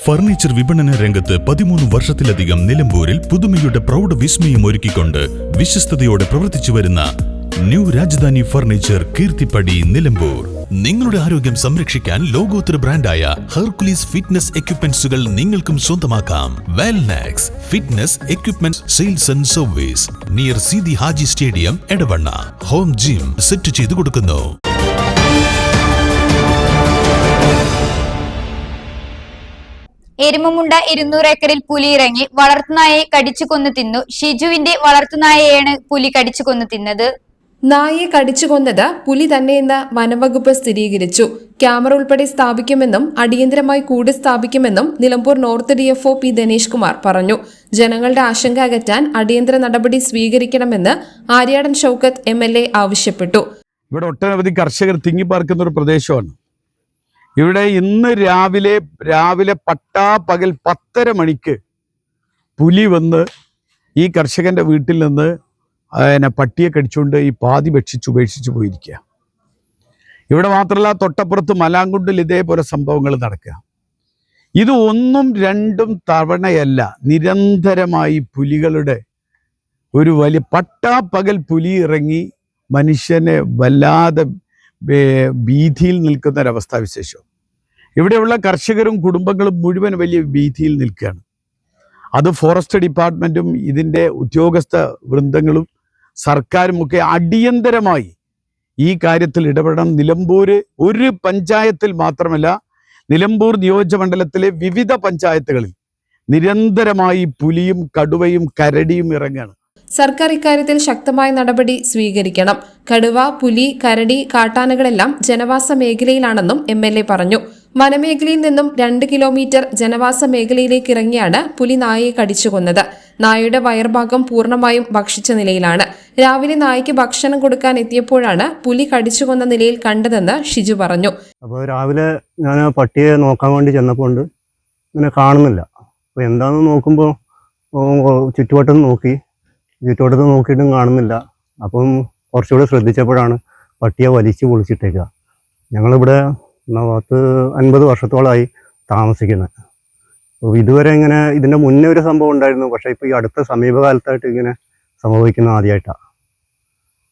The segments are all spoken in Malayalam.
ഫർണിച്ചർ വിപണന രംഗത്ത് 13 വർഷത്തിലധികം നിലമ്പൂരിൽ പുതുമയുടെ പ്രൗഢ വിസ്മയം ഒരുക്കിക്കൊണ്ട് വിശ്വസ്തയോടെ പ്രവർത്തിച്ചു വരുന്ന ന്യൂ രാജധാനി ഫർണിച്ചർ കീർത്തിപ്പടി നിലമ്പൂർ. നിങ്ങളുടെ ആരോഗ്യം സംരക്ഷിക്കാൻ ലോകോത്തര ബ്രാൻഡായ ഹെർക്കുലീസ് ഫിറ്റ്നസ് എക്യുപ്മെന്റ്സുകൾ നിങ്ങൾക്കും സ്വന്തമാക്കാം. Wellnex fitness equipment sales and service near Seethi Haji stadium, Edavanna. Home gym set ചെയ്തു കൊടുക്കുന്നു. എരുമമുണ്ട 200 ഏക്കറിൽ പുലി ഇറങ്ങി വളർത്തുനായയെ കടിച്ചു കൊന്നു തിന്നു. ഷിജുവിന്റെ വളർത്തുനായയെയാണ് പുലി കടിച്ചു കൊന്നു തിന്നത്. നായയെ കടിച്ചു കൊന്നത് പുലി തന്നെയെന്ന് വനംവകുപ്പ് സ്ഥിരീകരിച്ചു. ക്യാമറ ഉൾപ്പെടെ സ്ഥാപിക്കുമെന്നും അടിയന്തരമായി കൂട് സ്ഥാപിക്കുമെന്നും Nilambur north DFO P Dinesh Kumar പറഞ്ഞു. ജനങ്ങളുടെ ആശങ്ക അകറ്റാൻ അടിയന്തര നടപടി സ്വീകരിക്കണമെന്ന് ആര്യാടൻ ഷൗക്കത്ത് MLA ആവശ്യപ്പെട്ടു. ഇവിടെ ഒട്ടനവധി കർഷകർ തിങ്ങിപ്പാർക്കുന്ന ഒരു പ്രദേശമാണ്. ഇവിടെ ഇന്ന് രാവിലെ പട്ടാപ്പകൽ 10:30 മണിക്ക് പുലി വന്ന് ഈ കർഷകന്റെ വീട്ടിൽ നിന്ന് പട്ടിയെ കടിച്ചുകൊണ്ട് ഈ പാതി ഉപേക്ഷിച്ചു പോയിരിക്കുക. ഇവിടെ മാത്രമല്ല, തൊട്ടപ്പുറത്ത് മലാങ്കുണ്ടിൽ ഇതേപോലെ സംഭവങ്ങൾ നടക്കുക. ഇത് 1-2 തവണയല്ല, നിരന്തരമായി പുലികളുടെ ഒരു വലിയ പട്ടാപ്പകൽ പുലി ഇറങ്ങി മനുഷ്യനെ വല്ലാതെ ഭീതിയിൽ നിൽക്കുന്ന ഒരവസ്ഥാവിശേഷം. ഇവിടെയുള്ള കർഷകരും കുടുംബങ്ങളും മുഴുവൻ വലിയ ഭീതിയിൽ നിൽക്കുകയാണ്. അത് ഫോറസ്റ്റ് ഡിപ്പാർട്ട്മെൻറ്റും ഇതിൻ്റെ ഉദ്യോഗസ്ഥ വൃന്ദങ്ങളും സർക്കാരും ഒക്കെ അടിയന്തരമായി ഈ കാര്യത്തിൽ ഇടപെടണം. നിലമ്പൂർ ഒരു പഞ്ചായത്തിൽ മാത്രമല്ല, നിലമ്പൂർ നിയോജകമണ്ഡലത്തിലെ വിവിധ പഞ്ചായത്തുകളിൽ നിരന്തരമായി പുലിയും കടുവയും കരടിയും ഇറങ്ങുകയാണ്. സർക്കാർ ഇക്കാര്യത്തിൽ ശക്തമായ നടപടി സ്വീകരിക്കണം. കടുവ, പുലി, കരടി, കാട്ടാനകളെല്ലാം ജനവാസ മേഖലയിലാണെന്നും MLA പറഞ്ഞു. വനമേഖലയിൽ നിന്നും 2 കിലോമീറ്റർ ജനവാസ മേഖലയിലേക്ക് ഇറങ്ങിയാണ് പുലി നായയെ കടിച്ചു കൊന്നത്. നായയുടെ വയർഭാഗം പൂർണ്ണമായും ഭക്ഷിച്ച നിലയിലാണ്. രാവിലെ നായയ്ക്ക് ഭക്ഷണം കൊടുക്കാൻ എത്തിയപ്പോഴാണ് പുലി കടിച്ചു കൊന്ന നിലയിൽ കണ്ടതെന്ന് ഷിജു പറഞ്ഞു. അപ്പോൾ രാവിലെ ഞാൻ പട്ടിയെ നോക്കാൻ വേണ്ടി ചെന്നപ്പോൾ ഇങ്ങനെ കാണുന്നില്ല. അപ്പോൾ എന്താണെന്ന് നോക്കുമ്പോൾ ചുറ്റുവട്ടത്ത് നോക്കിയിട്ടും കാണുന്നില്ല. അപ്പം കുറച്ചുകൂടെ ശ്രദ്ധിച്ചപ്പോഴാണ് പട്ടിയെ വലിച്ചു പൊളിച്ചിട്ടേക്കുക. ഞങ്ങളിവിടെ 50 വർഷത്തോളമായി താമസിക്കുന്നത്. അപ്പോൾ ഇതുവരെ ഇങ്ങനെ ഇതിൻ്റെ മുന്നേ ഒരു സംഭവം ഉണ്ടായിരുന്നു. പക്ഷേ ഇപ്പോൾ ഈ അടുത്ത സമീപകാലത്തായിട്ട് ഇങ്ങനെ സംഭവിക്കുന്നത് ആദ്യമായിട്ടാണ്.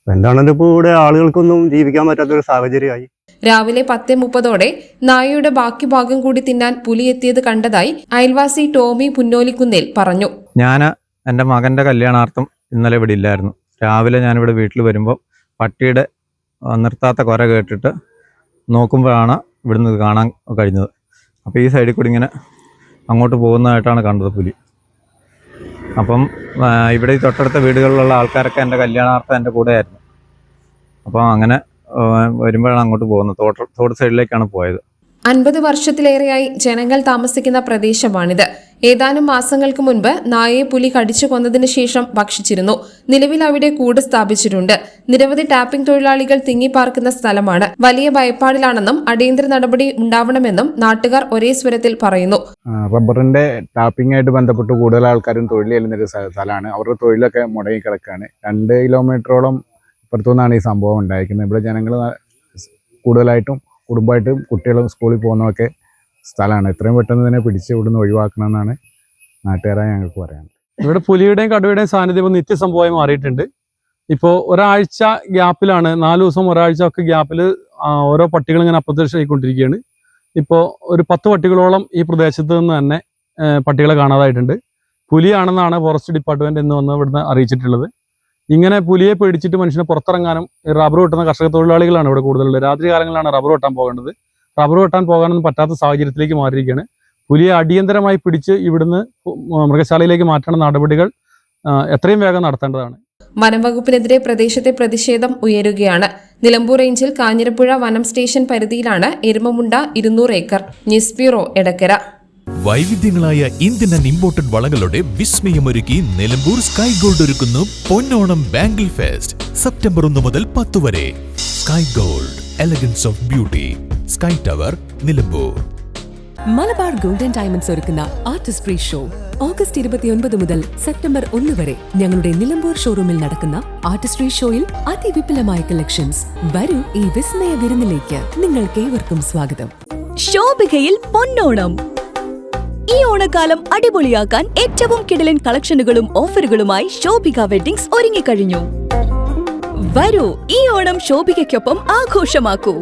എന്താണെങ്കിലും ഇപ്പോൾ ഇവിടെ ആളുകൾക്കൊന്നും ജീവിക്കാൻ പറ്റാത്തൊരു സാഹചര്യമായി. രാവിലെ 10:30 നായയുടെ ബാക്കി ഭാഗം കൂടി തിന്നാൻ പുലി എത്തിയത് കണ്ടതായി അയൽവാസി ടോമി പുന്നോലിക്കുന്നിൽ പറഞ്ഞു. ഞാൻ എൻ്റെ മകൻ്റെ കല്യാണാർത്ഥം ഇന്നലെ ഇവിടെ ഇല്ലായിരുന്നു. രാവിലെ ഞാനിവിടെ വീട്ടിൽ വരുമ്പോൾ പട്ടിയുടെ നിർത്താത്ത കുര കേട്ടിട്ട് നോക്കുമ്പോഴാണ് ഇവിടുന്ന് കാണാൻ കഴിഞ്ഞത്. അപ്പോൾ ഈ സൈഡിൽ കൂടി ഇങ്ങനെ അങ്ങോട്ട് പോകുന്നതായിട്ടാണ് കണ്ടത് പുലി. അപ്പം ഇവിടെ ഈ തൊട്ടടുത്ത വീടുകളിലുള്ള ആൾക്കാരൊക്കെ എൻ്റെ കല്യാണാർത്ഥം എൻ്റെ കൂടെയായിരുന്നു. അപ്പോൾ അങ്ങനെ വരുമ്പോഴാണ് അങ്ങോട്ട് പോകുന്നത്. തോട് സൈഡിലേക്കാണ് പോയത്. 50 വർഷത്തിലേറെയായി ജനങ്ങൾ താമസിക്കുന്ന പ്രദേശമാണിത്. ഏതാനും മാസങ്ങൾക്ക് മുൻപ് നായയെ പുലി കടിച്ചു കൊന്നതിന് ശേഷം ഭക്ഷിച്ചിരുന്നു. നിലവിൽ അവിടെ കൂട് സ്ഥാപിച്ചിട്ടുണ്ട്. നിരവധി ടാപ്പിംഗ് തൊഴിലാളികൾ തിങ്ങിപ്പാർക്കുന്ന സ്ഥലമാണ്. വലിയ ഭയപ്പാടിലാണെന്നും അടിയന്തര നടപടി ഉണ്ടാവണമെന്നും നാട്ടുകാർ ഒരേ സ്വരത്തിൽ പറയുന്നു. റബ്ബറിന്റെ ടാപ്പിംഗ് ആയിട്ട് ബന്ധപ്പെട്ട് കൂടുതൽ ആൾക്കാരും തൊഴിൽ ചെയ്യുന്നൊരു സ്ഥലമാണ്. അവരുടെ തൊഴിലൊക്കെ മുടങ്ങി കിടക്കുകയാണ്. 2 കിലോമീറ്ററോളം ഇപ്പുറത്തുനിന്നാണ് ഈ സംഭവം ഉണ്ടായിരിക്കുന്നത്. ഇവിടെ ജനങ്ങൾ കൂടുതലായിട്ടും കുടുംബമായിട്ടും കുട്ടികളും സ്കൂളിൽ പോകുന്നതൊക്കെ സ്ഥലമാണ്. എത്രയും പെട്ടെന്ന് തന്നെ പിടിച്ച് ഇവിടുന്ന് ഒഴിവാക്കണമെന്നാണ് നാട്ടുകാരായ ഞങ്ങൾക്ക് പറയാനുള്ളത്. ഇവിടെ പുലിയുടെയും കടുവയുടെയും സാന്നിധ്യം നിത്യസംഭവമായി മാറിയിട്ടുണ്ട്. ഇപ്പോൾ ഒരാഴ്ച ഗ്യാപ്പിലാണ്, 4 ദിവസം ഒരാഴ്ച ഒക്കെ ഗ്യാപ്പിൽ ഓരോ പട്ടികൾ ഇങ്ങനെ അപ്രത്യക്ഷമായിക്കൊണ്ടിരിക്കുകയാണ്. ഇപ്പോൾ ഒരു 10 പട്ടികളോളം ഈ പ്രദേശത്ത് നിന്ന് തന്നെ പട്ടികളെ കാണാതായിട്ടുണ്ട്. പുലിയാണെന്നാണ് ഫോറസ്റ്റ് ഡിപ്പാർട്ട്മെന്റ് ഇന്ന് വന്ന് ഇവിടുന്ന് അറിയിച്ചിട്ടുള്ളത്. ഇങ്ങനെ പുലിയെ പേടിച്ചിട്ട് മനുഷ്യനെ പുറത്തിറങ്ങാനും റബ്ബർ വെട്ടുന്ന കർഷക തൊഴിലാളികളാണ് ഇവിടെ കൂടുതലുള്ളത്. രാത്രി കാലങ്ങളിലാണ് റബ്ബർ വെട്ടാൻ പോകേണ്ടത്. റബ്ബർ വെട്ടാൻ പോകാനൊന്നും പറ്റാത്ത സാഹചര്യത്തിലേക്ക് മാറിയിരിക്കുകയാണ്. പുലിയെ അടിയന്തരമായി പിടിച്ച് ഇവിടുന്ന് മൃഗശാലയിലേക്ക് മാറ്റേണ്ട നടപടികൾ എത്രയും വേഗം നടത്തേണ്ടതാണ്. വനംവകുപ്പിനെതിരെ പ്രദേശത്തെ പ്രതിഷേധം ഉയരുകയാണ്. നിലമ്പൂർ റേഞ്ചിൽ കാഞ്ഞിരപ്പുഴ വനം സ്റ്റേഷൻ പരിധിയിലാണ് Erumamunda 200 acre. News bureau, Edakkara. വൈവിധ്യങ്ങളായ ഇന്ത്യൻ ആൻഡ് ഇമ്പോർട്ടഡ് വളകളുടെ വിസ്മയമൊരുക്കി നിലമ്പൂർ സ്കൈ ഗോൾഡ് ഒരുക്കുന്നു പൊന്നോണം ബാംഗിൾ ഫെസ്റ്റ്. സെപ്റ്റംബർ 1 മുതൽ 10 വരെ. Sky Gold, elegance of beauty, Sky Tower, Nilambur. Malabar golden diamonds ഒരുക്കുന്ന ആർട്ടിസ്ട്രി ഷോ ഓഗസ്റ്റ് 29 മുതൽ സെപ്റ്റംബർ 1 വരെ ഞങ്ങളുടെ നിലമ്പൂർ ഷോറൂമിൽ നടക്കുന്ന ആർട്ടിസ്ട്രി ഷോയിൽ അതിവിപുലമായ കളക്ഷൻസ്. വരൂ ഈ വിസ്മയ വിരുന്നിലേക്ക്. നിങ്ങൾക്ക് ഏവർക്കും സ്വാഗതം. ശോഭികയിൽ പൊന്നോണം ഈ ഓണക്കാലം അടിപൊളിയാക്കാൻ ഏറ്റവും കിടിലൻ കളക്ഷനുകളും ഓഫറുകളുമായി ശോഭിക വെഡിങ്സ് ഒരുങ്ങിക്കഴിഞ്ഞു. വരൂ, ഈ ഓണം ശോഭികയ്ക്കൊപ്പം ആഘോഷമാക്കൂ.